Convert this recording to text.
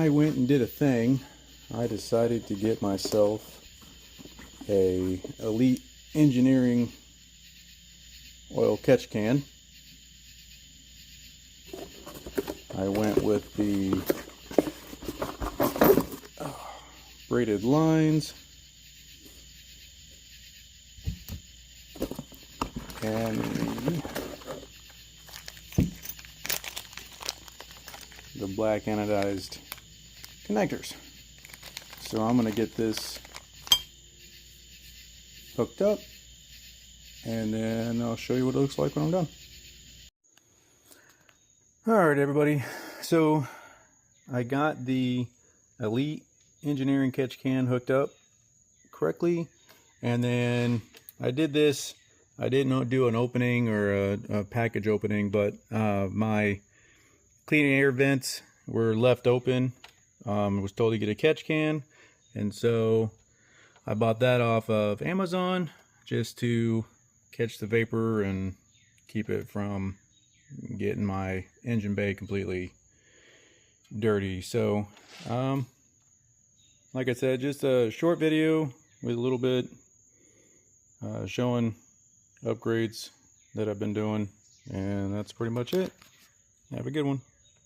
I went and did a thing. I decided to get myself a Elite Engineering oil catch can. I went with the braided lines and the black anodized connectors. So I'm going to get this hooked up and then I'll show you what it looks like when I'm done. Alright everybody, so I got the Elite Engineering catch can hooked up correctly, and then I did this. I didn't do an opening or a package opening, but my clean air vents were left open. I was told to get a catch can, and so I bought that off of Amazon just to catch the vapor and keep it from getting my engine bay completely dirty. So like I said, just a short video with a little bit showing upgrades that I've been doing, and that's pretty much it. Have a good one.